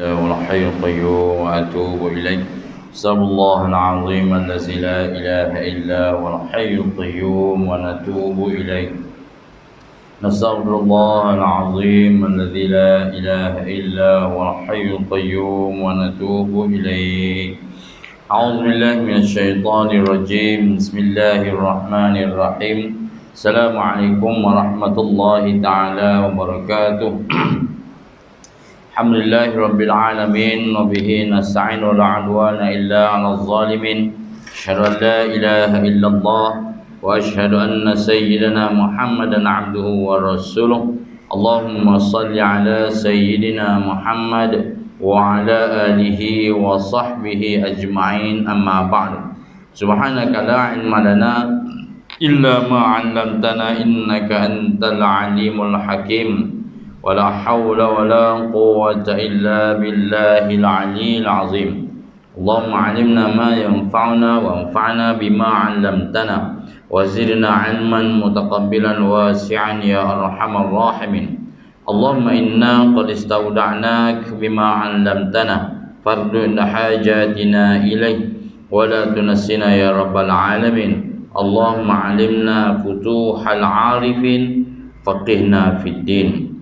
والحي القيوم وأتوب إليه أستغفر الله العظيم الذي لا إله إلا هو الحي القيوم ونتوب إليه نستغفر الله العظيم الذي لا إله إلا هو الحي القيوم ونتوب إليه أعوذ بالله من الشيطان الرجيم بسم الله الرحمن الرحيم السلام عليكم ورحمة الله تعالى وبركاته Alhamdulillahi Rabbil Alamin wa bihi nasta'in wa la 'udwana illa 'alal zalimin asyhadu an la ilaha illallah wa asyhadu anna sayyidana Muhammadan 'abduhu wa rasuluh Allahumma salli 'ala sayyidina Muhammad wa 'ala alihi wa sahbihi ajma'in amma ba'd subhanaka la 'ilma lana illa ma 'allamtana innaka antal 'alimul hakim ولا حول ولا قوة إلا بالله العلي العظيم اللهم علمنا ما ينفعنا وانفعنا بما علمتنا وزدنا علما متقبلا واسعا يا أرحم الراحمين اللهم إنا قد استودعناك بما علمتنا فارد حاجاتنا إليه ولا تنسنا يا رب العالمين اللهم علمنا فتوح العارفين فقهنا في الدين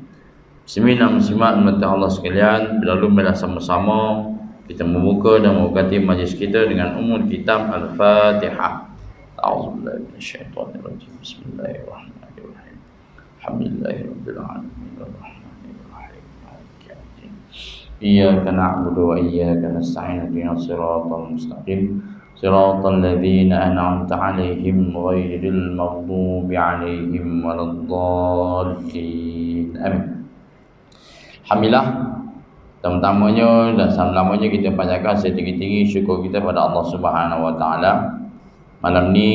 Bismillah muslimat mata Allah sekalian, lalu marilah sama-sama kita membuka dan memberkati majlis kita dengan umul kitab Al-Fatihah. A'udzubillahi minasyaitonir rajim. Bismillahirrahmanirrahim. Alhamdulillahirabbil alamin arrahmanir rahim maliki yaumiddin. Iyyaka na'budu wa iyyaka nasta'in ihdinas siratal mustaqim. Siratal ladzina an'amta 'alaihim ghairil maghdubi 'alaihim waladdallin. Amin. Alhamdulillah, pertama-tamanya dan selama-lamanya kita panjatkan setinggi-tinggi syukur kita pada Allah Subhanahu Wa Taala. Malam ni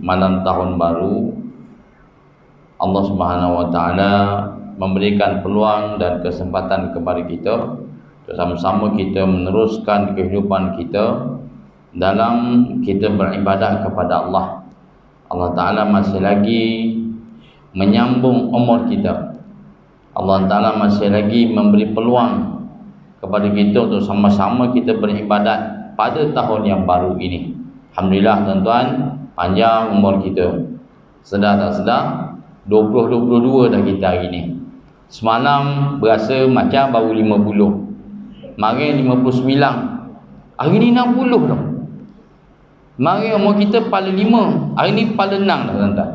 malam tahun baru, Allah Subhanahu Wa Taala memberikan peluang dan kesempatan kepada kita untuk sama-sama kita meneruskan kehidupan kita dalam kita beribadat kepada Allah. Allah Taala masih lagi menyambung umur kita. Allah Ta'ala masih lagi memberi peluang kepada kita untuk sama-sama kita beribadat pada tahun yang baru ini. Alhamdulillah tuan-tuan, panjang umur kita. Sedar tak sedar 2022 dah kita hari ni. Semalam berasa macam baru 50. Mari 59. Hari ni 60 dah. Mari umur kita pala 5. Hari ni pala 6 dah tuan-tuan.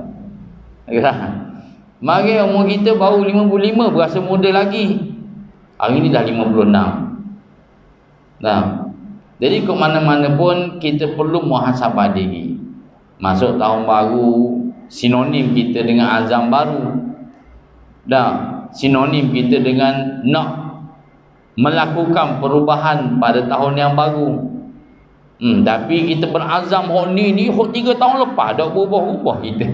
Mari umur kita baru 55, berasa muda lagi. Hari ni dah 56. Nah, jadi ke mana-mana pun kita perlu muhasabah diri. Masuk tahun baru, sinonim kita dengan azam baru. Dah, sinonim kita dengan nak melakukan perubahan pada tahun yang baru. Tapi kita berazam hok ni hok 3 tahun lepas dah berubah-ubah kita.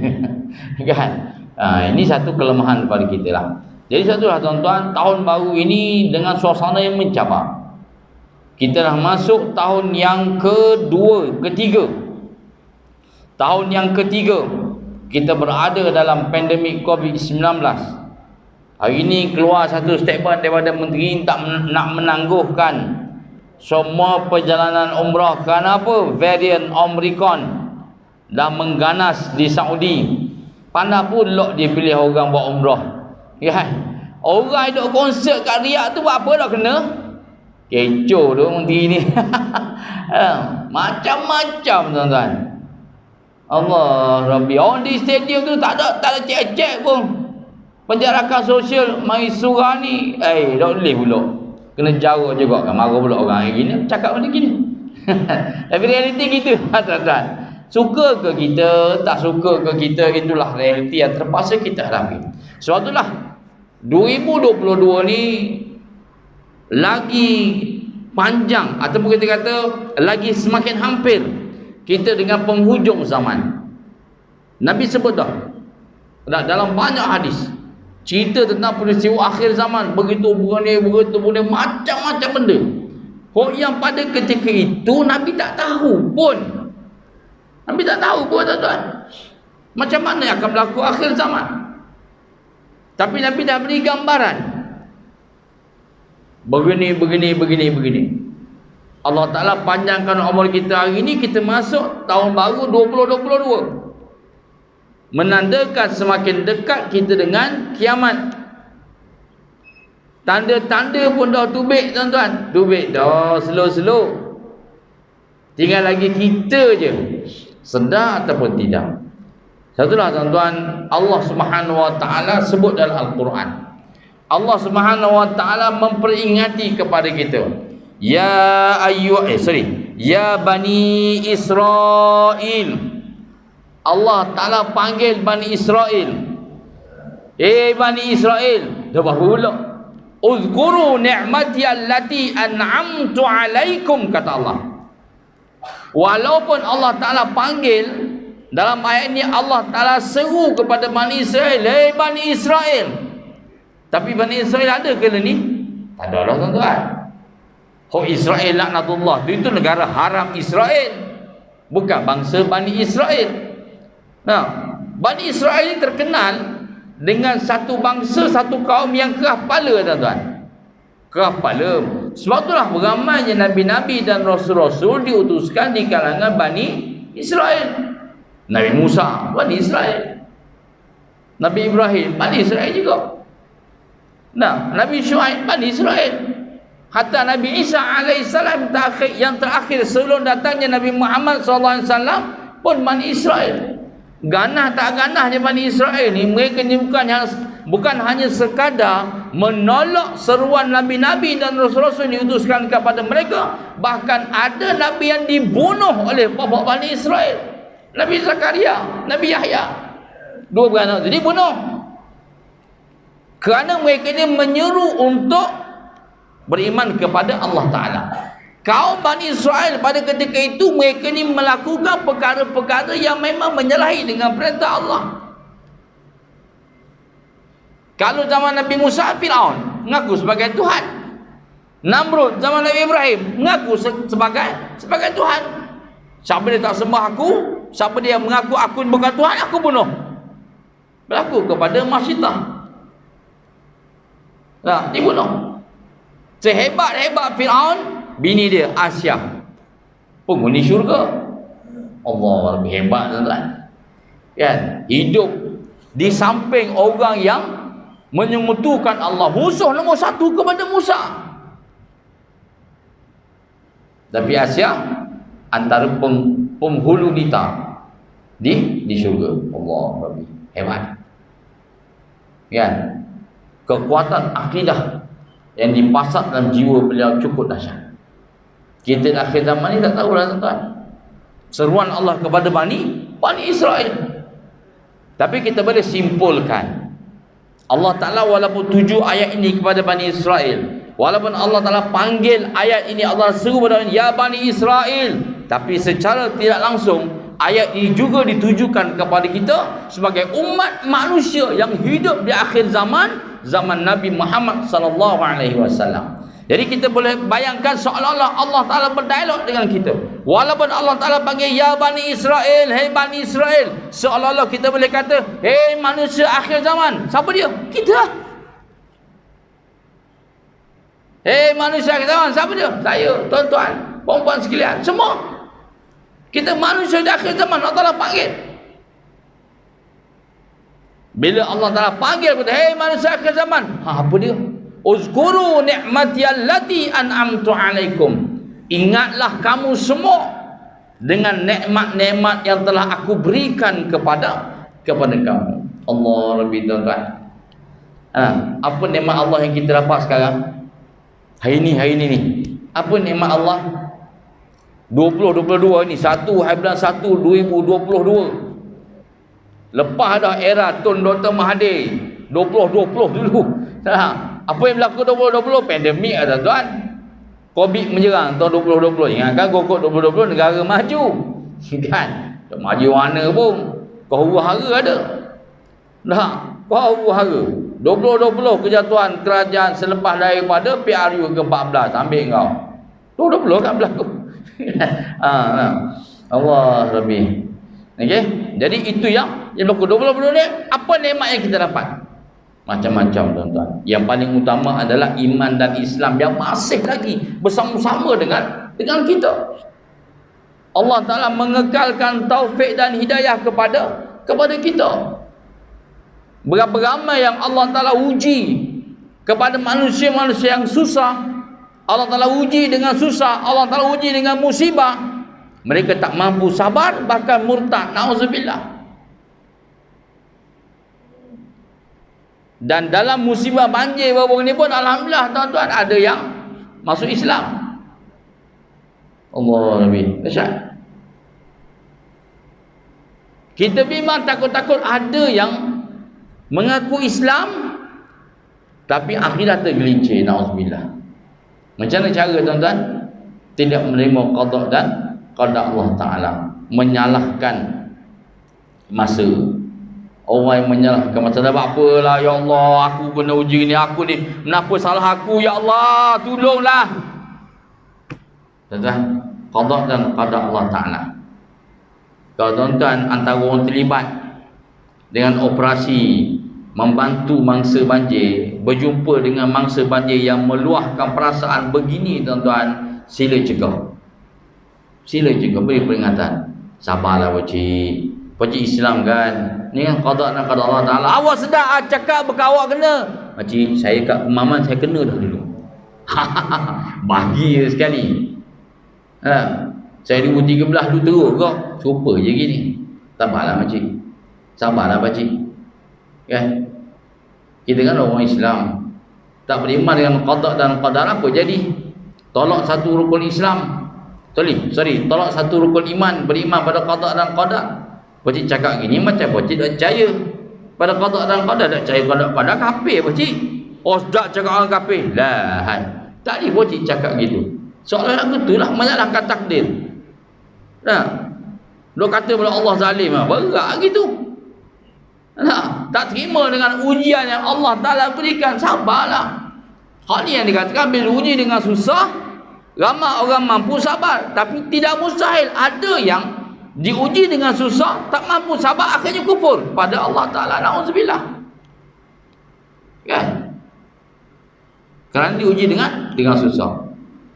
Kan? Ini satu kelemahan pada kita lah. Jadi satulah tuan-tuan, tahun baru ini dengan suasana yang mencabar. Kita dah masuk tahun yang ketiga. Tahun yang ketiga kita berada dalam pandemik COVID-19. Hari ini keluar satu statement daripada Menteri nak menangguhkan semua perjalanan umrah kerana apa? Varian Omicron dah mengganas di Saudi. Pandai pun lok dia pilih orang buat umrah. Kan? Orang duk konsert kat Riyadh tu buat apa dah kena? Kecoh tu menteri ni. Macam-macam tuan-tuan. Allah Rabbi. Orang di stadium tu tak ada cek-cek pun. Penjarakan sosial mai surah ni. Tak boleh pula. Kena jarak juga kan. Marah pula orang yang gini. Cakap macam gini. Tapi realiti gitu tuan-tuan. Suka ke kita, tak suka ke kita, itulah realiti yang terpaksa kita hadapi. Sebab itulah 2022 ni lagi panjang, ataupun kita kata lagi semakin hampir kita dengan penghujung zaman. Nabi sebut dah dalam banyak hadis cerita tentang peristiwa akhir zaman, begitu begini, macam-macam benda. Yang pada ketika itu Nabi tak tahu pun. Nabi tak tahu pun tuan-tuan macam mana yang akan berlaku akhir zaman. Tapi Nabi dah beri gambaran. begini. Allah Ta'ala panjangkan umur kita hari ini, kita masuk tahun baru 2022, menandakan semakin dekat kita dengan kiamat. Tanda-tanda pun dah tubik tuan-tuan, tubik dah slow-slow, tinggal lagi kita je sedar ataupun tidak. Satulah tuan-tuan, Allah Subhanahu Wa Ta'ala sebut dalam Al-Quran, Allah Subhanahu Wa Ta'ala memperingati kepada kita, ya Bani Israel. Allah Ta'ala panggil Bani Israel, Bani Israel. Dah berapa pula? Uzkuru ni'mati allati an'amtu alaikum, kata Allah. Walaupun Allah Ta'ala panggil, dalam ayat ini Allah Ta'ala seru kepada Bani Israel, Bani Israel. Tapi Bani Israel ada ke ni? Tak ada lah tuan-tuan. Israel laknatullah, itu negara haram Israel, bukan bangsa Bani Israel. Nah, Bani Israel ini terkenal dengan satu bangsa, satu kaum yang keras kepala tuan-tuan. Keras kepala. Sebab itulah beramainya Nabi-Nabi dan Rasul-Rasul diutuskan di kalangan Bani Israel. Nabi Musa, Bani Israel. Nabi Ibrahim, Bani Israel juga. Nah, Nabi Syuaib, Bani Israel. Hatta Nabi Isa alaihissalam yang terakhir sebelum datangnya Nabi Muhammad SAW pun Bani Israel. Ganah tak ganahnya Bani Israel ni, mereka ni bukan hanya sekadar menolak seruan Nabi-Nabi dan Rasul-Rasul diutuskan kepada mereka, bahkan ada Nabi yang dibunuh oleh bapa Bani Israel. Nabi Zakaria, Nabi Yahya, dua beranak itu dibunuh kerana mereka ini menyeru untuk beriman kepada Allah Ta'ala. Kaum Bani Israel pada ketika itu, mereka ni melakukan perkara-perkara yang memang menyalahi dengan perintah Allah. Kalau zaman Nabi Musa, Fir'aun mengaku sebagai Tuhan. Namrud zaman Nabi Ibrahim mengaku sebagai Tuhan. Siapa dia tak sembah aku, siapa dia mengaku aku bukan Tuhan, aku bunuh. Berlaku kepada Masyitah. Nah, dibunuh. Sehebat-hebat Fir'aun, bini dia Asia penghuni syurga. Allah, lebih hebat tuan-tuan. Kan? Hidup di samping orang yang menyekutukan Allah, musuh nombor satu kepada Musa. Tapi Asia antara penghulu nita di syurga. Allah, lebih hebat. Kan? Kekuatan akidah yang dipasat dalam jiwa beliau cukup dahsyat. Kita di akhir zaman ni tak tahulah tuan-tuan seruan Allah kepada Bani Israel. Tapi kita boleh simpulkan, Allah Ta'ala walaupun 7 ayat ini kepada Bani Israel, walaupun Allah Ta'ala panggil ayat ini, Allah seru pada ya Bani Israel, tapi secara tidak langsung ayat ini juga ditujukan kepada kita sebagai umat manusia yang hidup di akhir zaman Nabi Muhammad sallallahu alaihi wasallam. Jadi kita boleh bayangkan seolah-olah Allah Ta'ala berdialog dengan kita. Walaupun Allah Ta'ala panggil ya Bani Israel, hei Bani Israel, seolah-olah kita boleh kata, hei manusia akhir zaman. Siapa dia? Kita. Hei manusia akhir zaman, siapa dia? Saya, tuan-tuan, puan-puan sekalian, semua. Kita manusia di akhir zaman, Allah Ta'ala panggil. Bila Allah Ta'ala panggil kita, hei manusia akhir zaman, apa dia? Uzkuru ni'mati allati an'amtu alaikum. Ingatlah kamu semua dengan nikmat-nikmat yang telah aku berikan kepada kamu. Allah, lebih tuan-tuan. Apa nikmat Allah yang kita dapat sekarang? Hari ini ni. Apa nikmat Allah? 2022 ni, 1 bulan 1 2022. Lepas dah era Tun Dr. Mahathir 2020 dulu. Apa yang berlaku 2020? Pandemik ada tuan. Covid menyerang tahun 2020. Ingatkan kokok 2020 negara maju. Kan? Tak maju mana pun. Kau huru-hara ada. Dah, kau huru-hara. 2020 kejatuhan kerajaan selepas daripada PRU ke-14 ambil kau. 2020 kan berlaku. Allah lebih. Okey, jadi itu yang berlaku 2020 ni. Apa nikmat yang kita dapat? Macam-macam tuan-tuan. Yang paling utama adalah iman dan Islam yang masih lagi bersama-sama dengan kita. Allah Ta'ala mengekalkan taufik dan hidayah kepada kita. Berapa ramai yang Allah Ta'ala uji kepada manusia-manusia yang susah. Allah Ta'ala uji dengan susah, Allah Ta'ala uji dengan musibah. Mereka tak mampu sabar, bahkan murtad. Na'udzubillah. Dan dalam musibah banjir baru ni pun alhamdulillah tuan-tuan ada yang masuk Islam. Allah Nabi, dahsyat. Kita memang takut-takut ada yang mengaku Islam tapi akhirat tergelincir. Na'udzubillah. Macam mana cara tuan-tuan? Tidak menerima qada dan qada Allah Ta'ala, menyalahkan masa. Orang yang menyalahkan masa, dah apalah ya Allah, aku kena uji ni, aku ni kenapa salah aku ya Allah, tolonglah. Tuan-tuan, qada dan qada Allah Ta'ala. Kalau tuan-tuan antara orang terlibat dengan operasi membantu mangsa banjir, berjumpa dengan mangsa banjir yang meluahkan perasaan begini tuan-tuan, sila cegah. Sila cegah, beri peringatan. Sabarlah pakcik Islam kan. Ni kan qada dan qada Allah Ta'ala. Awak sedar cakap berkawak kena. Pakcik, saya kat kemaman saya kena dah dulu. Bahagia sekali. Saya 2013 dulu teruk kau. Serupa je gini. Sabarlah pakcik. Sabarlah pakcik. Kan? Kita kan orang Islam. Tak beriman dengan qada dan qadar, apa jadi? Tolak satu rukun Islam. Tolak satu rukun iman, beriman pada qada dan qadar. Pakcik cakap gini macam pakcik tak percaya pada qada dan qadar. Tak percaya qada qadar, kafir pakcik. Oh, tak cakap orang kafir. Lah, tak boleh pakcik cakap gitu. Soalan betul lah, menyalahkan takdir. Nah, dia kata pada Allah zalim, berat gitu. Nah, tak terima dengan ujian yang Allah Ta'ala berikan, sabarlah. Hal ni yang dikatakan bila uji dengan susah, ramai orang mampu sabar. Tapi tidak mustahil ada yang diuji dengan susah, tak mampu sabar, akhirnya kufur pada Allah Ta'ala. Na'udzubillah. Kan? Kerana diuji dengan susah.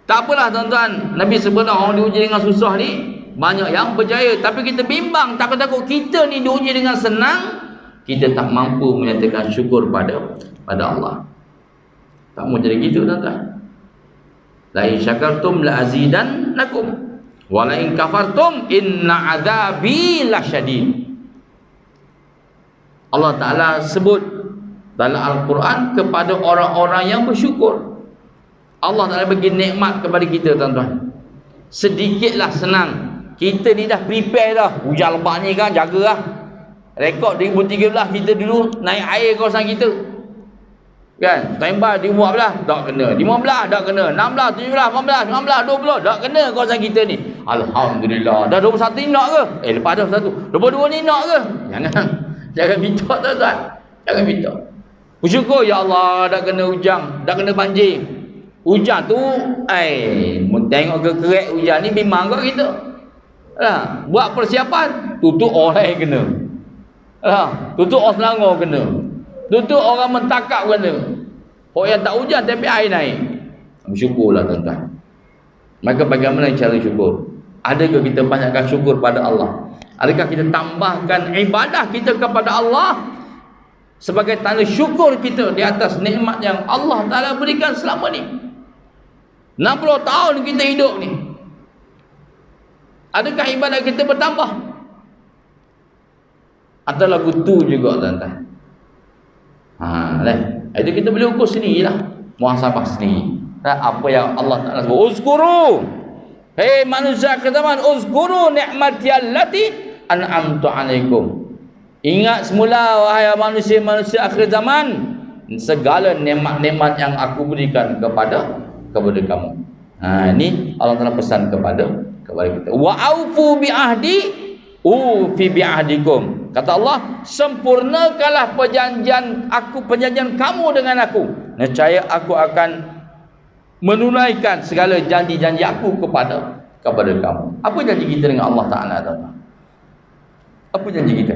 Tak apalah tuan-tuan, Nabi sebut orang diuji dengan susah ni banyak yang berjaya. Tapi kita bimbang, takut-takut kita ni diuji dengan senang, kita tak mampu menyatakan syukur pada Allah. Tak mau jadi gitu tuan-tuan. La in syakartum la azidannakum wa la in kafartum inna azabi lasyadid. Allah Ta'ala sebut dalam Al-Quran kepada orang-orang yang bersyukur. Allah Ta'ala bagi nikmat kepada kita tuan-tuan. Sedikitlah senang. Kita ni dah prepare dah. Hujan lebat ni kan, jagalah. Rekod 2013 kita dulu naik air kawasan kita. Kan? Tembak 2014 tak kena. 15 tak kena. 16, 17, 18, 19, 20 tak kena kawasan kita ni. Alhamdulillah. Dah 21 ni nak ke? Lepas dah 21. 22 ni nak ke? Jangan minta tuan-tuan. Jangan minta. Bersyukur ya Allah dah kena hujan, dah kena banjir. Hujan tu tengok ke kerek hujan ni memang kat kita. Buat persiapan, tutup orang yang kena. Tutup orang Selangor kena. Tutup orang mentakak kena. Orang yang tak hujan tapi air naik. Bersyukurlah tuan-tuan. Maka bagaimana cara syukur? Adakah kita banyakkan syukur pada Allah? Adakah kita tambahkan ibadah kita kepada Allah sebagai tanda syukur kita di atas nikmat yang Allah Ta'ala berikan selama ni? 60 tahun kita hidup ni, adakah ibadah kita bertambah? Atau lagu tu juga tuan-tuan? Itu kita boleh ukur sendirilah, muhasabah sendiri. Apa yang Allah Ta'ala sebut, uzkuru, hei manusia akhir zaman, uzkuru ni'mati allati an'amtu alaikum. Ingat semula wahai manusia-manusia akhir zaman, segala nikmat-nikmat yang aku berikan kepada kamu. Ini Allah Ta'ala pesan kepada kita. Wa aufu bi ahdi ufi bi ahdikum. Kata Allah, sempurnakanlah perjanjian kamu dengan aku. Nescaya aku akan menunaikan segala janji-janji aku kepada kamu. Apa janji kita dengan Allah Ta'ala, tuan-tuan? Apa janji kita?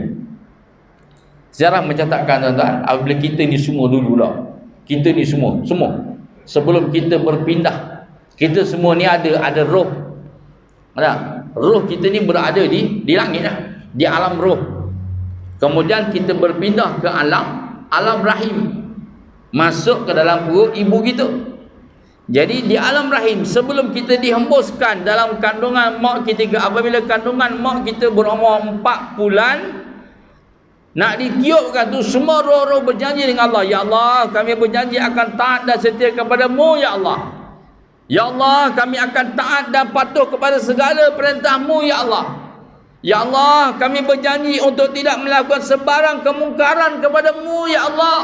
Sejarah mencatatkan tuan-tuan, apabila kita ni semua dululah, kita ni semua sebelum kita berpindah, kita semua ni ada roh. Roh kita ni berada di langit lah, di alam roh. Kemudian kita berpindah ke alam rahim, masuk ke dalam perut ibu kita. Jadi di alam rahim, sebelum kita dihembuskan dalam kandungan mak kita, apabila kandungan mak kita berumur 4 bulan, nak ditiupkan tu, semua roh-roh berjanji dengan Allah. Ya Allah, kami berjanji akan taat dan setia kepada-Mu, Ya Allah. Ya Allah, kami akan taat dan patuh kepada segala perintah-Mu, Ya Allah. Ya Allah, kami berjanji untuk tidak melakukan sebarang kemungkaran kepada-Mu, Ya Allah.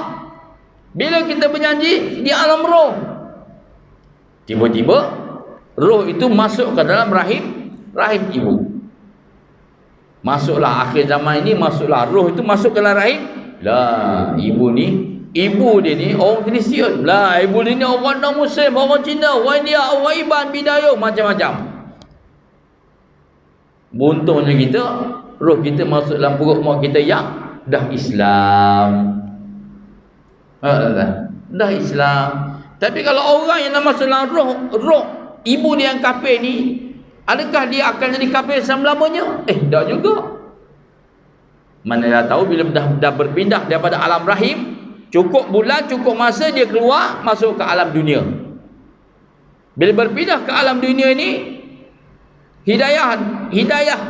Bila kita berjanji di alam roh, tiba-tiba roh itu masuk ke dalam rahim ibu. Masuklah akhir zaman ini, masuklah roh itu masuk ke dalam rahim. Lah, ibu dia ni orang Kristian. Lah, ibu dia ni orang non-Muslim, orang Cina, orang India, orang Iban, Bidayuh, macam-macam. Buntungnya kita, roh kita masuk dalam perut mak kita yang dah Islam. Dah Islam. Tapi kalau orang yang nak masuk dalam roh ibu dia yang kafir ni, adakah dia akan jadi kafir selama-lamanya? Tak juga. Mana dah tahu bila dah berpindah daripada alam rahim, cukup bulan, cukup masa dia keluar masuk ke alam dunia. Bila berpindah ke alam dunia ni, hidayah,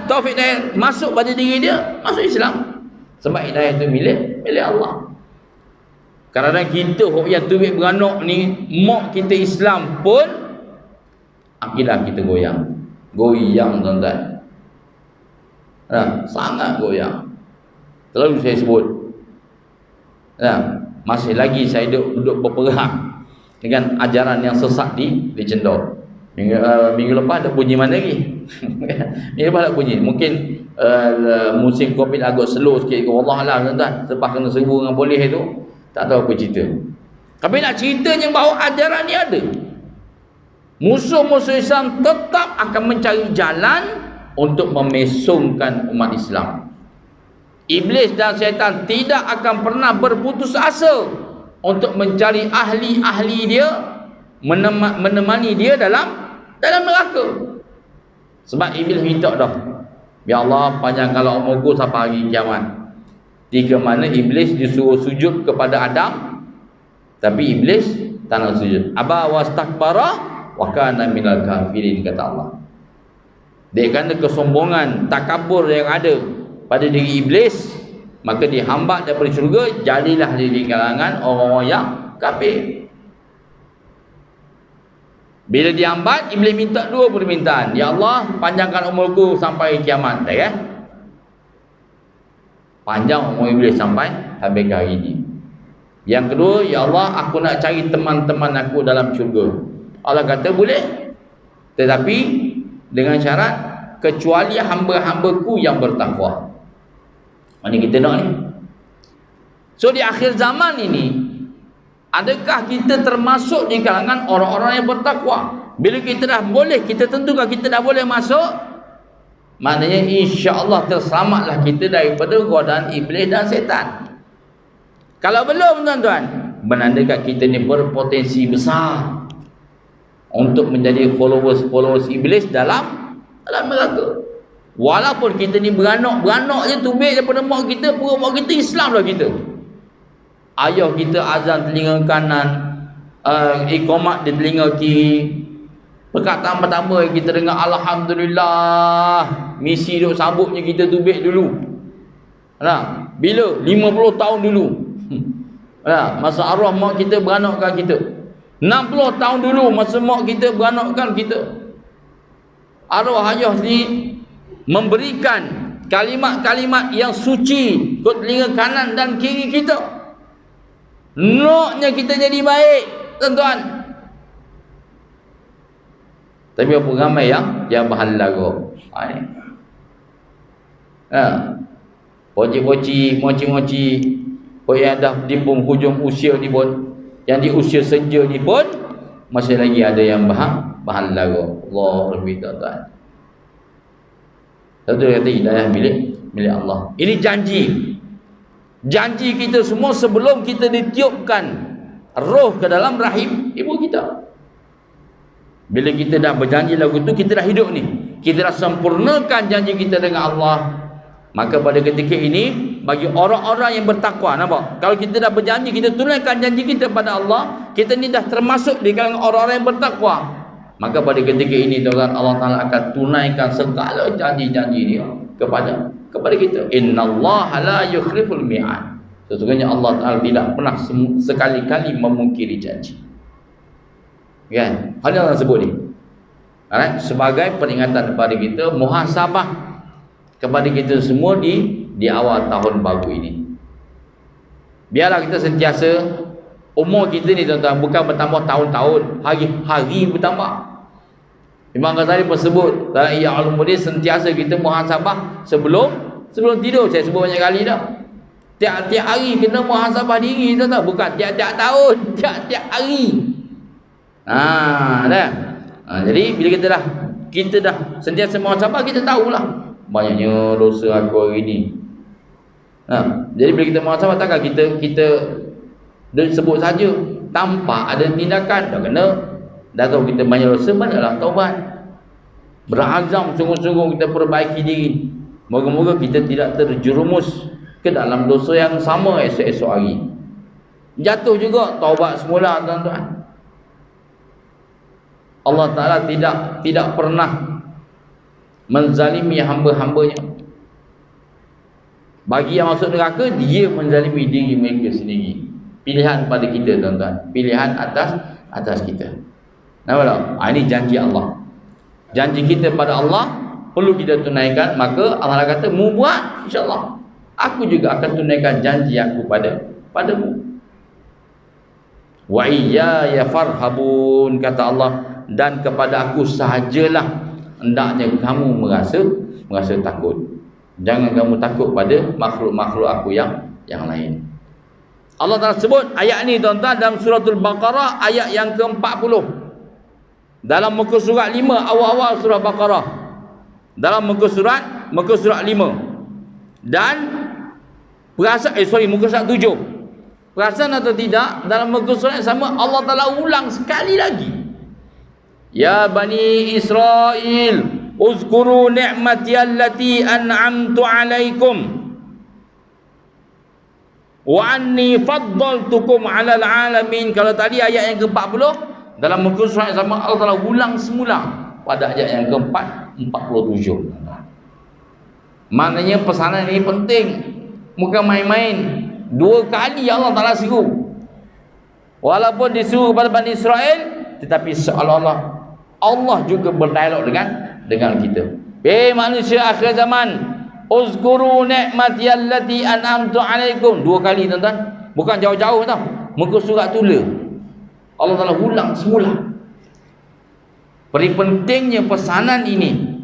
taufik hidayah masuk pada diri dia, masuk Islam. Sebab hidayah itu milik Allah. Kerana kita yang tubik beranak ni, mak kita Islam pun, akidah kita goyang tuan-tuan. Sangat goyang. Selalu saya sebut, masih lagi saya duduk berperang dengan ajaran yang sesat di Cendor. Minggu lepas ada bunyi mana lagi? Minggu lepas ada bunyi. Mungkin musim Covid agak slow sikit, wallahualam tuan-tuan. Lepas kena serbu dengan polis tu, tak tahu apa cerita. Tapi nak ceritanya bahawa ajaran ni ada. Musuh-musuh Islam tetap akan mencari jalan untuk memesongkan umat Islam. Iblis dan syaitan tidak akan pernah berputus asa untuk mencari ahli-ahli dia, menemani dia dalam neraka. Sebab Iblis minta dah, ya Allah, panjangkanlah umurku sampai hari kiamat. 3 mana Iblis disuruh sujud kepada Adam, tapi Iblis tak nak sujud. Aba wastakbara wa kana minal kafirin, kata Allah. Dia kerana kesombongan, takabur yang ada pada diri Iblis, maka dihambat daripada syurga, jadilah dia di kalangan orang-orang yang kafir. Bila dihambat, Iblis minta 2 permintaan. Ya Allah, panjangkan umurku sampai kiamat. Panjang umur Iblis sampai habis hari ini. Yang kedua, ya Allah, aku nak cari teman-teman aku dalam syurga. Allah kata boleh, tetapi dengan syarat kecuali hamba-hambaku yang bertakwa. Mana kita nak ni? So di akhir zaman ini, adakah kita termasuk di kalangan orang-orang yang bertakwa? Bila kita dah boleh, kita tentukan kita dah boleh masuk, maknanya insya-Allah terselamatlah kita daripada godaan iblis dan setan. Kalau belum tuan-tuan, menandakan kita ni berpotensi besar untuk menjadi followers iblis dalam neraka. Walaupun kita ni beranak je tubik daripada mak kita, perut mak kita Islam lah kita. Ayah kita azan telinga kanan, iqamat di telinga kiri. Perkataan pertama kita dengar alhamdulillah, misi duk sambutnya kita tubik dulu. Bila 50 tahun dulu. Masa arwah mak kita beranakkan kita. 60 tahun dulu masa mak kita beranakkan kita. Arwah ayah ni memberikan kalimat-kalimat yang suci ke telinga kanan dan kiri kita. Naknya kita jadi baik, tuan-tuan. Tapi apa ramai yang berhalaga. Poci-poci, moci-moci, yang dah di penghujung usia ni pun, yang di usia senja ni pun masih lagi ada yang berhalaga. Allah lebih, tuan-tuan. Satu kata hidayah milik Allah. Ini janji. Janji kita semua sebelum kita ditiupkan roh ke dalam rahim ibu kita. Bila kita dah berjanji lagu tu, kita dah hidup ni, kita dah sempurnakan janji kita dengan Allah. Maka pada ketika ini, bagi orang-orang yang bertakwa, nampak? Kalau kita dah berjanji, kita tunaikan janji kita pada Allah, kita ni dah termasuk di kalangan orang-orang yang bertakwa. Maka pada ketika ini, tuan-tuan, Allah Ta'ala akan tunaikan segala janji-janji dia kepada kita. Innallaha la yukhliful mi'ad. Sesungguhnya Allah Ta'ala tidak pernah sekali-kali memungkiri janji. Kan? Hal yang Allah sebut ni, alright? Sebagai peringatan kepada kita, muhasabah kepada kita semua di awal tahun baru ini. Biarlah kita sentiasa, umur kita ni tuan-tuan, bukan bertambah tahun-tahun, hari-hari bertambah. Imam Ghazali pun sebut dalam Ihya Ulumuddin, sentiasa kita muhasabah sebelum tidur. Saya sebut banyak kali dah. Tiap-tiap hari kena muhasabah diri, tuan-tuan, bukan tiap-tiap tahun, tiap-tiap hari. Jadi bila kita dah sentiasa muhasabah, kita tahulah banyaknya dosa aku hari ni. Jadi bila kita muhasabah, takkan kita sebut saja tanpa ada tindakan. Dah kena, dah tahu kita banyak dosa, banyaklah taubat, berazam sungguh-sungguh kita perbaiki diri. Moga-moga kita tidak terjerumus ke dalam dosa yang sama esok-esok hari. Jatuh juga, taubat semula, tuan-tuan. Allah Ta'ala tidak pernah menzalimi hamba-hambanya. Bagi yang masuk neraka, dia menzalimi diri mereka sendiri. Pilihan pada kita, tuan-tuan. Pilihan atas kita. Nampak tak? Ini janji Allah. Janji kita pada Allah perlu kita tunaikan. Maka Allah kata, mu buat, insyaAllah aku juga akan tunaikan janji aku padamu. Wa iyaya farhabun, kata Allah, dan kepada aku sahajalah hendaknya kamu merasa takut. Jangan kamu takut pada makhluk-makhluk aku yang lain. Allah Ta'ala sebut ayat ni, tuan-tuan, dalam suratul Baqarah ayat yang ke-40. Dalam muka surat 5, awal-awal surah Baqarah. Dalam muka surat 5. Dan muka surat 7. Perasan atau tidak, dalam muka surat yang sama Allah Ta'ala ulang sekali lagi. Ya Bani Israel, uzkuru ni'mati allati an'amtu alaikum wa anni faddaltukum 'alal 'alamin. Kalau tadi ayat yang ke-40, dalam muka surat yang sama Allah Ta'ala ulang semula pada ayat yang ke-47. Maknanya pesanan ini penting, bukan main-main. 2 kali Allah Ta'ala suruh. Walaupun disuruh kepada Bani Israel, tetapi seolah-olah Allah juga berdialog dengan kita. Manusia akhir zaman, uzkuru ni'mati allati an'amtu alaikum. 2 kali, tuan-tuan. Bukan jauh-jauh tau. Muka surat tula Allah Ta'ala ulang semula. Peri pentingnya pesanan ini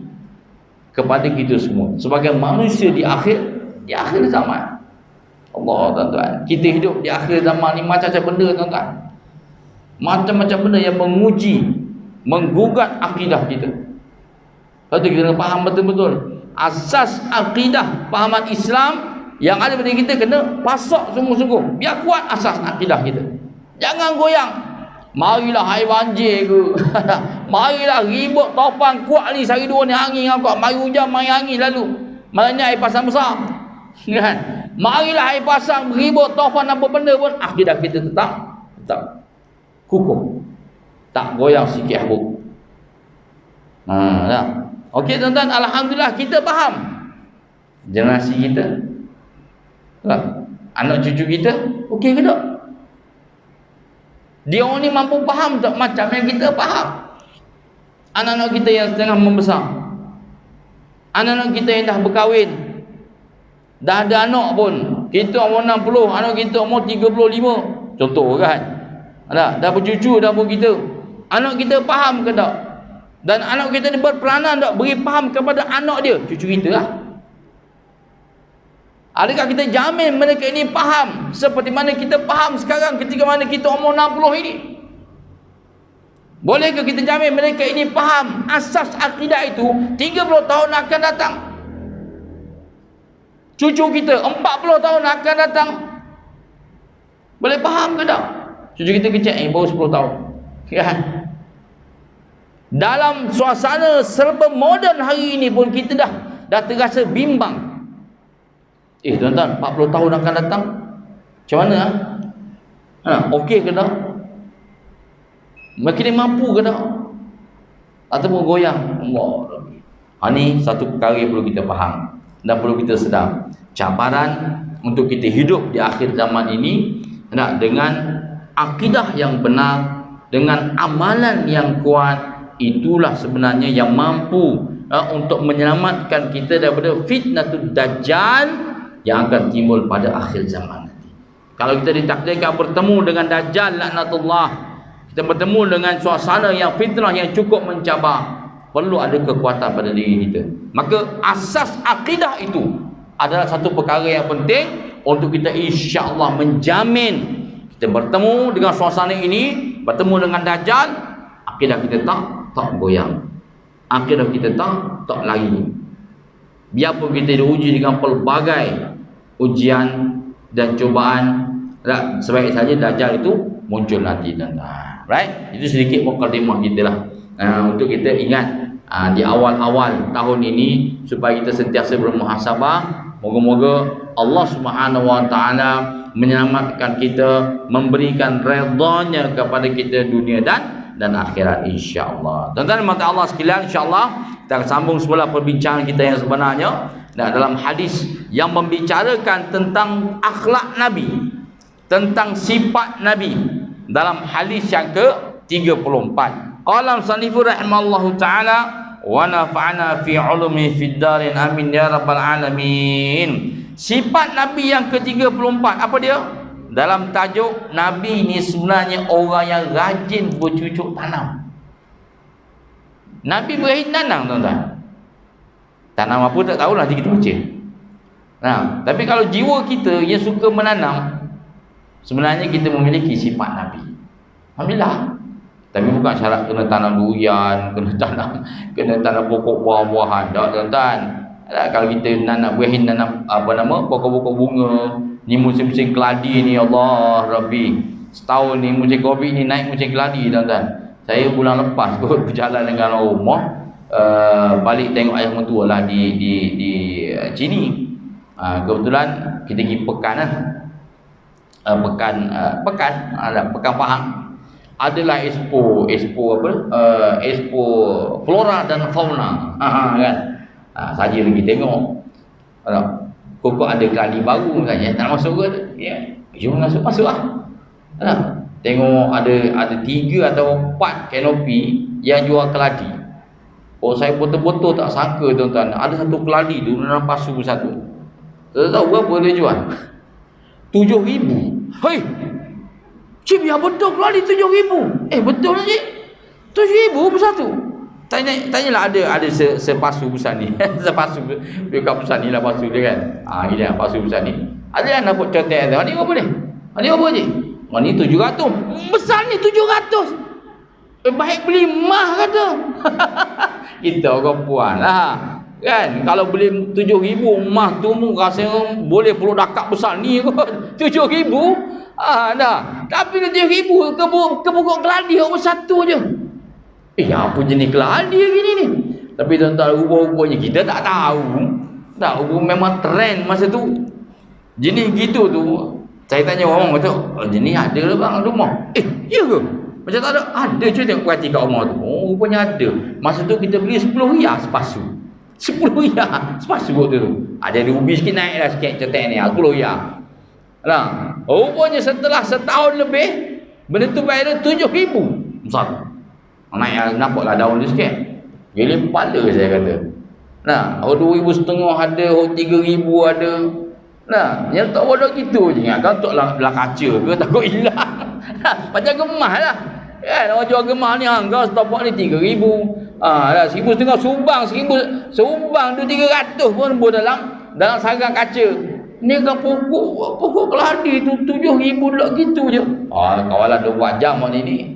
kepada kita semua sebagai manusia di akhir zaman. Allah, tuan-tuan, kita hidup di akhir zaman ni macam-macam benda, tuan-tuan. Macam-macam benda yang menguji, menggugat akidah kita. Lepas tu kita kena faham betul-betul asas akidah, fahaman Islam yang ada pada kita, kena pasak sungguh-sungguh. Biar kuat asas akidah kita. Jangan goyang. Marilah air banjir ke marilah ribut topang kuat ni, sehari 2 ni angin kuat, mari hujan, mari angin, lalu malangnya air pasang besar, kan? Marilah air pasang, ribut topang apa benda pun, akidah kita tetap kukuh, tak goyang sikit habuk. Okey, tuan-tuan, alhamdulillah kita faham. Generasi kita, anak cucu kita okey ke tak? Dia orang ni mampu faham tak macam yang kita faham? Anak-anak kita yang setengah membesar, anak-anak kita yang dah berkahwin, dah ada anak pun, kita umur 60, anak kita umur 35, contoh kan. Dah bercucu dah pun kita. Anak kita faham ke tak? Dan anak kita ni berperanan tak beri faham kepada anak dia, cucu kita lah. Adakah kita jamin mereka ini faham seperti mana kita faham sekarang ketika mana kita umur 60 ini? Bolehkah kita jamin mereka ini faham asas akidah itu 30 tahun akan datang? Cucu kita 40 tahun akan datang. Boleh faham ke tak? Cucu kita kecil baru 10 tahun. Kan? Dalam suasana serba moden hari ini pun kita dah terasa bimbang. Tuan-tuan, 40 tahun akan datang. Macam mana? Okey ke tak? Makin mampu ke tak? Ataupun goyang? Allah. Ini satu perkara yang perlu kita faham dan perlu kita sedar. Cabaran untuk kita hidup di akhir zaman ini dengan akidah yang benar, dengan amalan yang kuat, itulah sebenarnya yang mampu untuk menyelamatkan kita daripada fitnatul dajjal yang akan timbul pada akhir zaman nanti. Kalau kita ditakdirkan bertemu dengan dajjal laknatullah, kita bertemu dengan suasana yang fitnah yang cukup mencabar, perlu ada kekuatan pada diri kita. Maka asas akidah itu adalah satu perkara yang penting untuk kita insya-Allah menjamin kita bertemu dengan suasana ini, bertemu dengan dajjal, akidah kita tak goyang. Akidah kita tak lari. Biarpun kita diuji dengan pelbagai ujian dan cubaan, sebaik saja dajjal itu muncul nanti, tuan-tuan. Right? Itu sedikit mukadimah kita lah. Untuk kita ingat di awal-awal tahun ini supaya kita sentiasa bermuhasabah. Moga-moga Allah Subhanahu wa taala menyelamatkan kita, memberikan redha-Nya kepada kita dunia dan akhirat insya-Allah. Tuan-tuan mata Allah sekalian, insya-Allah kita akan sambung semula perbincangan kita yang sebenarnya dalam hadis yang membicarakan tentang akhlak Nabi, tentang sifat Nabi dalam hadis yang ke-34. Qala sanifu rahimallahu taala wa nafa'ana fi 'ulumi fid darin amin ya rabbal alamin. Sifat Nabi yang ke-34 apa dia? Dalam tajuk, Nabi ni sebenarnya orang yang rajin bercucuk tanam. Nabi Ibrahim tanam, tuan-tuan. Tanam apa tak tahu, nanti kita baca. Tapi kalau jiwa kita yang suka menanam, sebenarnya kita memiliki sifat Nabi. Alhamdulillah. Tapi bukan syarat kena tanam durian, kena tanam pokok buah-buahan. Tak, tuan-tuan. Kalau kita nak nanam pokok-pokok bunga, ni musim-musim keladi ni, Allah Rabbi. Setahun ni musim Covid ni naik musim keladi, tuan-tuan. Saya bulan lepas kot berjalan dengan rumah, balik tengok ayah mentua lah di sini. Kebetulan kita pergi pekan lah. Pekan Pahang. Adalah expo flora dan fauna, kan? Saja lagi tengok. Kok ada keladi baru kan, ya? Tak masuk ke? Ya, jom masuk lah. Tengok ada 3 atau 4 kanopi yang jual keladi. Saya betul-betul tak sangka, tuan-tuan, ada satu keladi tu dalam pasu satu. Tahu berapa dia jual? 7,000. Hei, cik, biar betul keladi 7,000. Betul lah cik, 7,000 per satu. Tanyalah ada sepasu besar ni. Sepasu dekat besar ni lah pasu dia kan. Ini lah pasu besar ni. Ada yang nampak contek tu. Ni apa ni? Ni apa cik? Ni 700. Besar ni 700. Baik beli mah kata. Kita orang puan lah. Kan? Kalau beli 7,000 mah tu rasa boleh peluk dakak besar ni kot. 7,000. Dah. Tapi 7,000 ke pokok keladi orang satu je. Apa jenis keladi gini ni? Tapi tuan-tuan, rupa-rupanya kita tak tahu. Tak, memang trend masa tu. Jenis gitu tu. Saya tanya orang kata, jenis ada lah bang rumah. Ya ke? Macam tak ada? Ada, cuba tengok perhati kat rumah tu. Rupanya ada. Masa tu kita beli 10 riyal sepasu. 10 riyal sepasu tu. Ada ubi sikit naik lah sikit cetek ni. 10 riyal. Rupanya setelah setahun lebih, benda tu bayar 7,000. Besar. Naik nampaklah daun dia sikit. Gila kepala saya kata. 2,500 ada, 3,000 ada. Yang tak bodoh gitu je. Kan untuk belah kaca ke takut hilang. Macam gemah lah. Kan orang jual gemah ni, kau setopak ni 3,000. 1,500 subang tu 300 pun dalam sarang kaca. Ni kan pokok keladi tu 7,000 dulu gitu je. Kawalan 24 jam ni.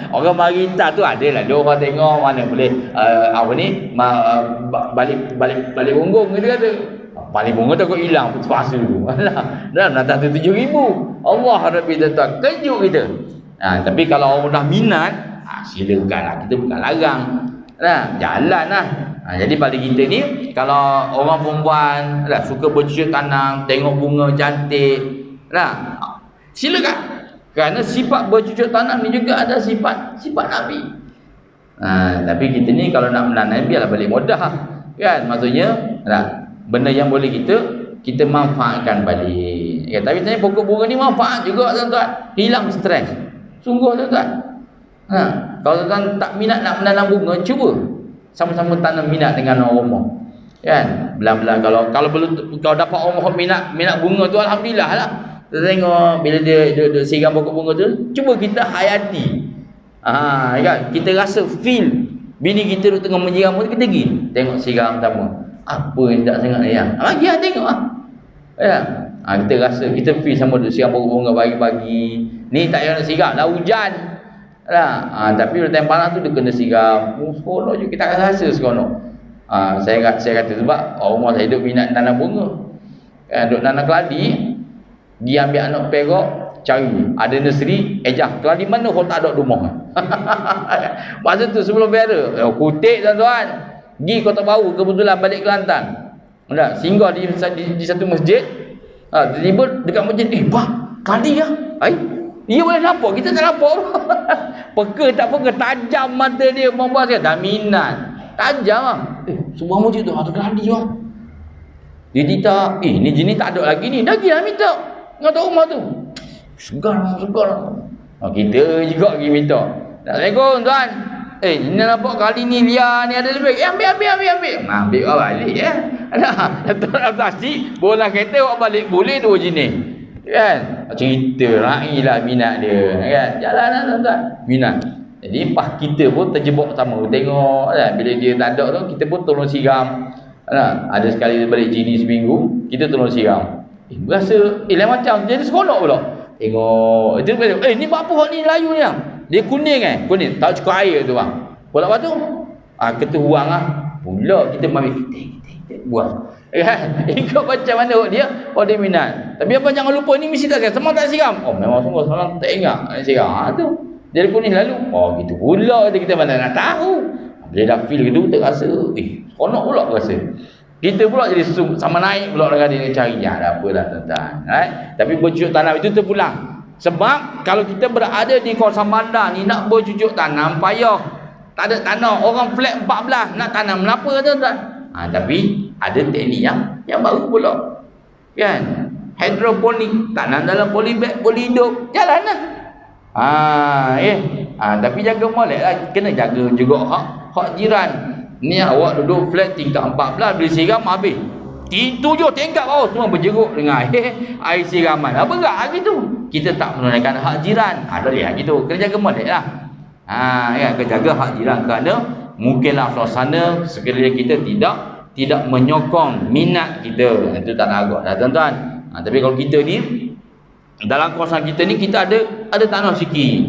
Orang marita tu adalah dia orang tengok mana boleh balik punggung gitu kata. paling bunga takut hilang terpaksa tu. Alah, dalam datang tu 7,000. Allah Rabbi tuan, kejut kita. Tapi kalau orang dah minat, silakanlah, kita bukan larang. Jalanlah. Jadi pada kita ni, kalau orang perempuan suka bercucuk tanam, tengok bunga cantik, silakan. Kerana sifat bercucuk tanam ni juga ada sifat Nabi. Tapi kita ni kalau nak menanam, biarlah balik mudah, kan? Maksudnya benda yang boleh kita manfaatkan balik. Tapi sebenarnya pokok bunga ni manfaat juga, tuan-tuan. Hilang stres. Sungguh, tuan-tuan. Kalau tuan tak minat nak menanam bunga, cuba sama-sama tanam minat dengan orang rumah, kan? Belah-belah kalau dapat orang rumah minat bunga tu, alhamdulillah lah. Kita tengok bila dia siram pokok bunga tu, cuba kita hayati. Kan? Kita rasa feel bini kita duduk tengah menyiram tu, kita pergi tengok siram sama. Apa yang tak sangat ni? Mari tengok ya. Kita rasa, kita feel sama duduk siram pokok bunga pagi-pagi. Ni tak payah nak siram, dah hujan. Tapi bila time panas tu dia kena siram. Seronok je, kita rasa seronok. Saya kata sebab orang rumah saya duduk minat tanam bunga. Duduk nanam keladi, dia ambil anak perak, cari ada nursery, keladi mana kalau tak ada rumah. Masa tu sebelum beara, kutik, tuan-tuan, pergi Kota Baru, kebetulan balik Kelantan, singgah di satu masjid. Tiba-tiba dekat masjid, bang, keladi ya. Dia boleh nampak, kita tak nampak. Tak peka, tajam mata dia, membuat saya dah minat. Tajam lah. Sebuah masjid tu ada keladi bang. Dia cerita, ni jenis tak ada lagi ni. Dah pergi lah minta dengan tok rumah tu. Segar. Kita juga pergi minta. Assalamualaikum tuan. Ni nampak kali ni liar ni ada lebih. Ambil. Ambil balik ya. Dalam plastik, bola kereta awak balik, boleh 2 jenis. Kan? Cerita railah minat dia, kan? Jalanlah tuan-tuan. Minat. Jadi pas kita pun terjebak sama. Tengok bila dia tak ada tu, kita pun tolong siram. Ada sekali balik sini seminggu, kita tolong siram. Berasa lain macam, jadi seronok pula. Tengok itu, ni buat apa ni layu ni? Dia kuning kuning, tak cukup air tu bang. Pula lepas tu kita buang pula kita mari kita buang. Ikut macam mana dia minat. Tapi apa jangan lupa ni mesti tak siram. Semua tak siram. Memang sungguh seorang tak ingat siram. Tu dia kuning lalu. Gitu pula kita mana nak tahu. Bila dah feel gitu, kita rasa seronok pula rasa. Kita pula jadi sama naik pula dengan dia cari. Dah apalah tuan-tuan. Tapi bercucuk tanam itu terpulang. Sebab kalau kita berada di kawasan bandar ni, nak bercucuk tanam payah. Tak ada tanah. Orang flat 14 nak tanam kenapa tuan-tuan? Tapi ada teknik yang baru pula, kan? Hidroponik, tanam dalam polybag, boleh hidup. Jalanlah. Tapi jaga molek lah. Kena jaga juga hak jiran. Ni awak duduk flat tingkat 14, bila siram habis 7 tingkat bawah semua berjeruk dengan air siraman. Apa enggak gitu? Kita tak menunaikan hak jiran. Ada lihat gitu. Kena jaga molek lah. Kena jaga hak jiran, kerana mungkinlah suasana sekeliling kita tidak menyokong minat kita. Itu tak nak agak dah tuan-tuan. Tapi kalau kita ni dalam kawasan kita ni, kita ada tanah sikit.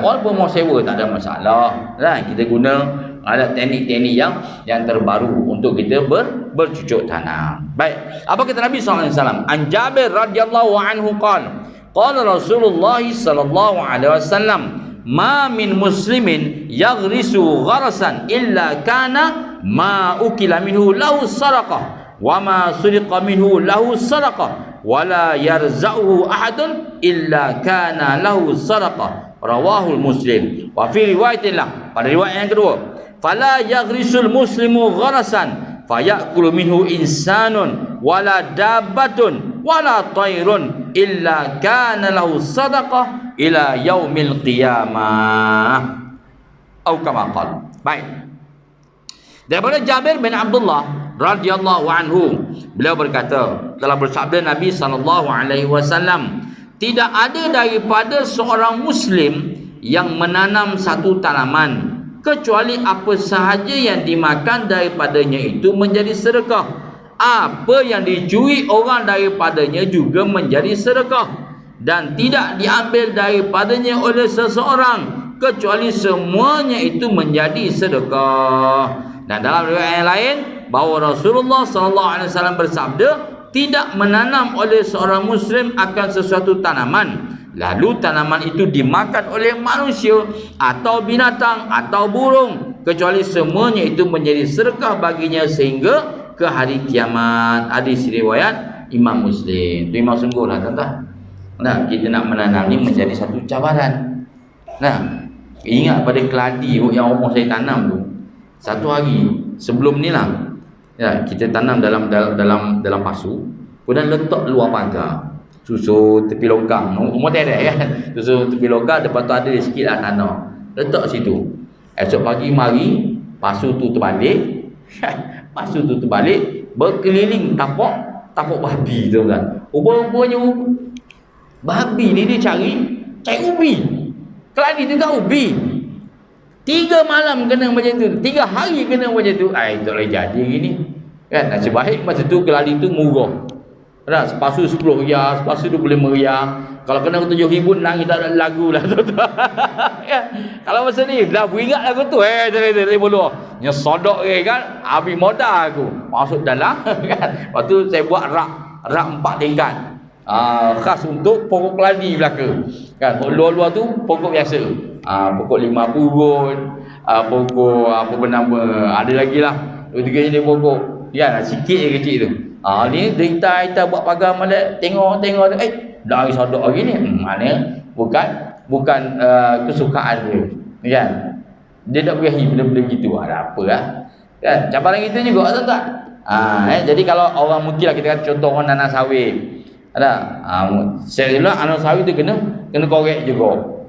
Walaupun mau sewa tak ada masalah. Kita guna ada teknik-teknik yang terbaru untuk kita bercucuk tanam. Baik. Apa kata Nabi SAW? An Jabir radhiyallahu anhu qala Rasulullah sallallahu alaihi wasallam, ma min muslimin yaghrisu gharasan illa kana ma ukila minhu lahu sadaqah wa ma suriqa minhu lahu sadaqah wa la yarza'uhu ahadun illa kana lahu sadaqah. Rawahul Muslim. Wa fi riwayatillah, pada riwayat yang kedua, fala yaghrisul muslimu gharasan fayakulu minhu insanun wala dabbatun wala tairun illa kana lahu sadaqah ila yaumil qiyamah. Atau kama qala. Baik. Daripada Jabir bin Abdullah radhiyallahu anhu, beliau berkata, telah bersabda Nabi sallallahu alaihi wasallam, tidak ada daripada seorang muslim yang menanam satu tanaman kecuali apa sahaja yang dimakan daripadanya itu menjadi sedekah. Apa yang dicuri orang daripadanya juga menjadi sedekah, dan tidak diambil daripadanya oleh seseorang kecuali semuanya itu menjadi sedekah. Dan dalam riwayat yang lain bahawa Rasulullah SAW bersabda, tidak menanam oleh seorang muslim akan sesuatu tanaman lalu tanaman itu dimakan oleh manusia atau binatang atau burung, kecuali semuanya itu menjadi sedekah baginya sehingga ke hari kiamat. Hadis riwayat Imam Muslim. Itu Imam sungguh lah tuan-tuan. Nah, kita nak menanam ni menjadi satu cabaran. Nah, ingat pada keladi yang umur saya tanam tu. Satu hari sebelum ni lah, ya, kita tanam dalam pasu, kemudian letak luar pagar. Susun tepi longkang, rumah tak ada kan. Susun tepi longkang, lepas tu ada sikit lah tanah. Letak situ. Esok pagi mari, pasu tu terbalik. Pasu tu terbalik, berkeliling tapak babi tu kan. Rupanya babi ni dia cari ubi. Keladi tu kan ubi. 3 malam kena macam tu, 3 hari kena macam tu. Tak boleh jadi gini. Kan, nasib baik masa tu keladi tu murah. Dah, sepasu 10 riyal, sepasu 25 riyal. Kalau kena 7,000 nangis tak ada lagu lah tu. Ya. Kalau masa ni dah beringat lagu tu, dari bodoh. Nyesodok kan, habis modal aku. Masuk dalam kan. Lepas tu saya buat rak 4 tingkat. Khas untuk pokok keladi belaka. Kan, luar-luar tu pokok biasa. Pokok 5 purun, pokok apa bernama, ada lagi lah. 2-3 jenis pokok. Ya, sikit je kecil tu. Ni derita buat pagar malam, tengok tu, dah hari sodok hari ni. Mana bukan kesukaan dia. Kan? Dia tak berahi benda-benda gitu. Ada apa lah. Kan? Cabaran kita juga tuan-tuan. Jadi kalau orang mungkin lah, kita kata contoh orang nanam sawit. Ada. Serilah nanam sawit tu kena korek juga.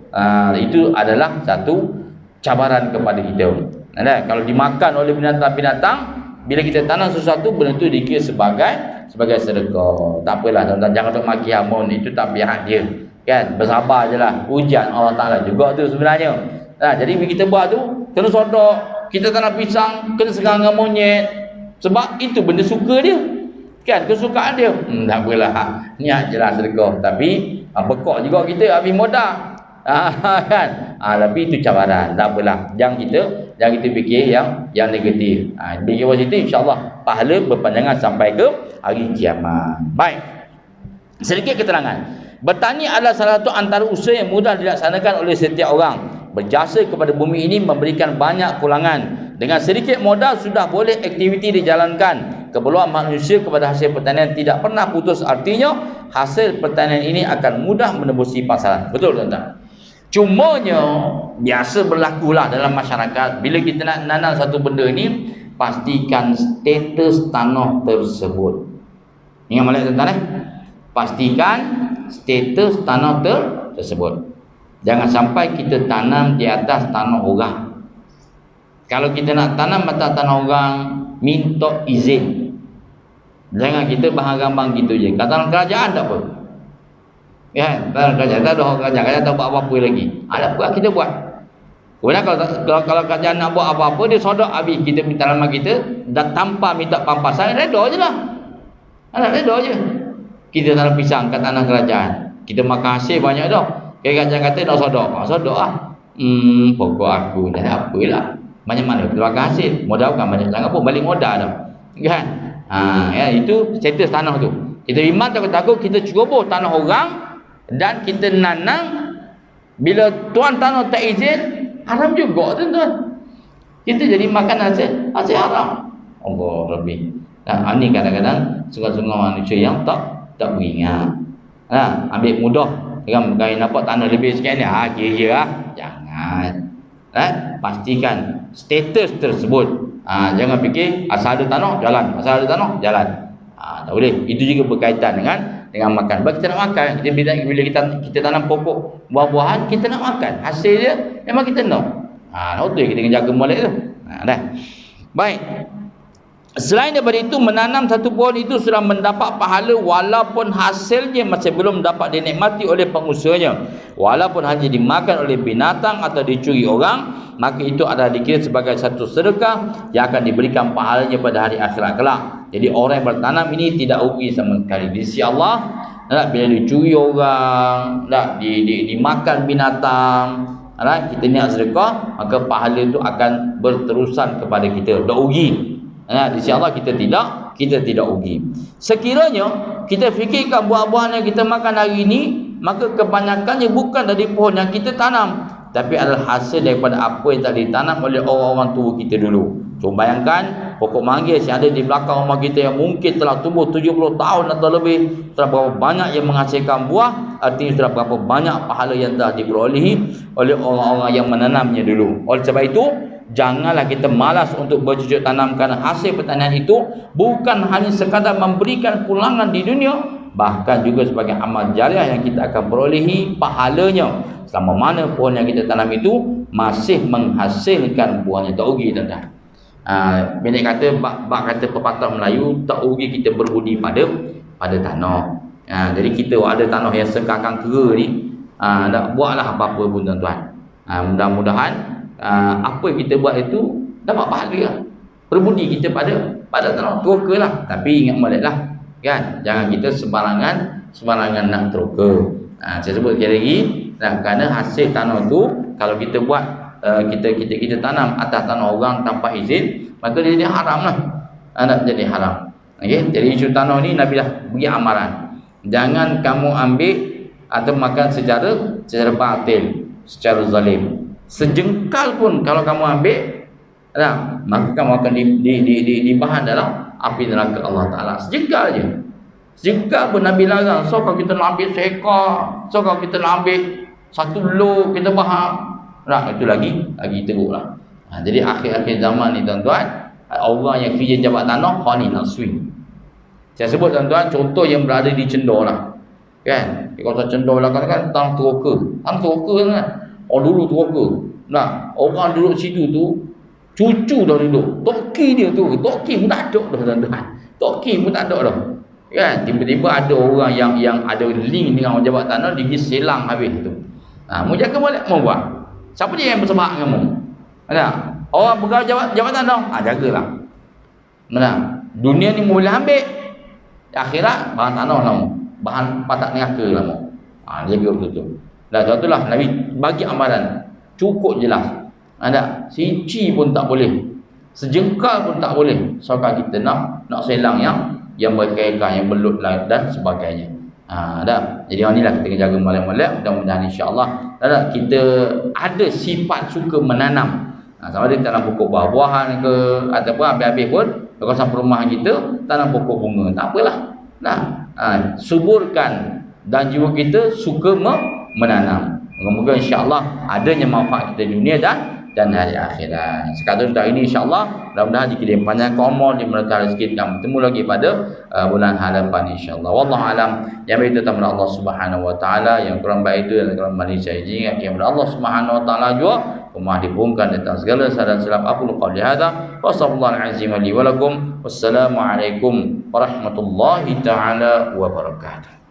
Itu adalah satu cabaran kepada kita. Ada. Kalau dimakan oleh binatang-binatang, bila kita tanam sesuatu, benda tu dikira sebagai sedekah. Tak apalah tuan-tuan, jangan duk maki hamun, itu tak pihak dia. Kan, bersabar je lah. Ujian Allah Ta'ala juga tu sebenarnya. Jadi bila kita buat tu, kena sodok. Kita tanam pisang, kena serang dengan monyet. Sebab itu benda suka dia. Kan, kesukaan dia. Tak apalah, niat je lah sedekah. Tapi, bekok juga kita habis modal. Kan? Tapi itu cabaran. Tak apalah, jangan kita fikir yang negatif. Fikir positif, insya-Allah pahala berpanjangan sampai ke hari kiamat. Baik. Sedikit keterangan. Bertani adalah salah satu antara usaha yang mudah dilaksanakan oleh setiap orang. Berjasa kepada bumi ini memberikan banyak kulangan. Dengan sedikit modal sudah boleh aktiviti dijalankan. Keperluan manusia kepada hasil pertanian tidak pernah putus. Artinya hasil pertanian ini akan mudah menembusi pasaran. Betul tuan-tuan? Cumanya biasa berlakulah dalam masyarakat, bila kita nak nanam satu benda ni, pastikan status tanah tersebut. Ingat malak tuan-tuan pastikan status tanah tersebut. Jangan sampai kita tanam di atas tanah orang. Kalau kita nak tanam atas tanah orang, minta izin. Jangan kita bahang-bahang gitu je. Kata kerajaan tak apa. Ya, kerajaan tak ada orang kerajaan tak buat apa-apa lagi. Ada apa kita buat. Kemudian kalau kerajaan nak buat apa-apa, dia sodok habis kita minta lama kita, dan tanpa minta pampasan, reda je lah. Reda je. Kita tanam pisang kat tanah kerajaan, kita makan hasil banyak dah. Kerajaan kata nak sodok, sodok lah. Pokok aku dah ada apalah. Banyak mana kita makan hasil, modal bukan banyak sangat pun, balik modal dah. Kan? Ya, itu status tanah tu. Kita iman takut-takut kita cuba tanah orang dan kita nanam. Bila tuan tanah tak izin, haram juga tuan-tuan. Kita jadi makan hasil haram. Allah Rabbi. Ini kadang-kadang sungai-sungai manusia yang tak beringat. Ambil mudah. Dengan nampak tanah lebih sikit ni, kira-kira jangan. Pastikan status tersebut. Jangan fikir asal ada tanah jalan, asal ada tanah jalan. Tak boleh. Itu juga berkaitan dengan makan. Sebab kita nak makan, bila kita tanam pokok buah-buahan, kita nak makan. Hasil dia memang kita nak. Betul kita kena jaga molek tu. Dah. Baik. Selain daripada itu, menanam satu pohon itu sudah mendapat pahala walaupun hasilnya masih belum dapat dinikmati oleh pengusahanya. Walaupun hanya dimakan oleh binatang atau dicuri orang, maka itu adalah dikira sebagai satu sedekah yang akan diberikan pahalanya pada hari akhirat kelak. Jadi orang yang bertanam ini tidak rugi sama sekali di sisi Allah. Bila dicuri orang, dimakan binatang, kita niat sedekah, maka pahala itu akan berterusan kepada kita. Tak rugi. Di sisi Allah kita tidak rugi. Sekiranya kita fikirkan buah-buahan yang kita makan hari ini, maka kebanyakannya bukan dari pohon yang kita tanam, tapi adalah hasil daripada apa yang telah ditanam oleh orang-orang tua kita dulu. Cuba bayangkan pokok manggis yang ada di belakang rumah kita yang mungkin telah tumbuh 70 tahun atau lebih, telah berapa banyak yang menghasilkan buah, artinya telah berapa banyak pahala yang telah diperolehi oleh orang-orang yang menanamnya dulu. Oleh sebab itu, janganlah kita malas untuk bercocok tanam, kerana hasil pertanian itu bukan hanya sekadar memberikan pulangan di dunia, bahkan juga sebagai amal jariah yang kita akan perolehi pahalanya selama mana pohon yang kita tanam itu masih menghasilkan buahnya. Tak rugi tuan-tuan. Pendek kata, bak kata pepatah Melayu, tak rugi kita berbudi pada tanah. Jadi kita ada tanah yang sekakang kera ni, tak buatlah apa-apa pun tuan-tuan. Mudah-mudahan apa yang kita buat itu dapat pahala. Berbudi kita pada tanah, terokalah. Tapi ingat baliklah, kan, jangan kita sembarangan nak teroka. Saya sebut sekali lagi, kerana hasil tanah tu kalau kita buat, kita tanam atas tanah orang tanpa izin, maka dia jadi haram lah. Jadi haram. Okay? Jadi isu tanah ni Nabi dah bagi amaran, jangan kamu ambil atau makan secara batil, secara zalim. Sejengkal pun kalau kamu ambil, maka kamu akan dibahan dalam api neraka Allah Ta'ala. Sejengkal je. Sejengkal pun Nabi larang. So kalau kita nak ambil seekor, so kalau kita nak ambil satu lok, kita faham, itu lagi teruk lah. Jadi akhir-akhir zaman ni tuan-tuan, orang yang kerja jabat tanah, ni nak swing. Saya sebut tuan-tuan, contoh yang berada di Cendor lah, kan, di kawasan Cendor lah, kan tanah teroka kan. Dulu teroka. Orang duduk situ tu, cucu dah duduk, toki dia tu, toki pun tak ada dah tuan-tuan. Toki pun tak ada dah, kan. Tiba-tiba ada orang yang ada link dengan orang jabat tanah, dia pergi selang habis tu. Mau jaga balik, mau buat. Siapa dia yang bersebab dengan kamu? Orang pegawai jabatan dah, jagalah. Dunia ni boleh ambil, akhirat bahan tanah lah, bahan patak neraka lah. Jaga betul-betul. Contohlah Nabi bagi amaran cukup jelas. Sinci pun tak boleh, sejengkal pun tak boleh. Soalnya kita nak selang yang berkaitan, yang belut lah dan sebagainya. Jadi inilah kita kena jaga molek-molek. Mudah-mudahan insya-Allah kita ada sifat suka menanam. Sama ada tanam pokok buah-buahan ke, ataupun habis-habis pun kawasan perumahan kita tanam pokok bunga, tak apalah. Suburkan dan jiwa kita suka menanam. Moga-moga insya-Allah adanya manfaat kita dunia dan hari akhirat. Sekadar untuk ini insya-Allah, mudah-mudahan jika dia panjangkan umur, dia menerka rezeki, kita bertemu lagi pada bulan hadapan insya-Allah. Wallahu alam. Yang baik itu kepada Allah Subhanahu wa taala, yang kurang baik itu adalah kurang manusia ini. Kepada Allah Subhanahu wa taala juga Maha dihubungkan atas segala salah silap. Aku qali hadza wa sallallahu alaihi wa lakum. Wassalamualaikum warahmatullahi taala wabarakatuh.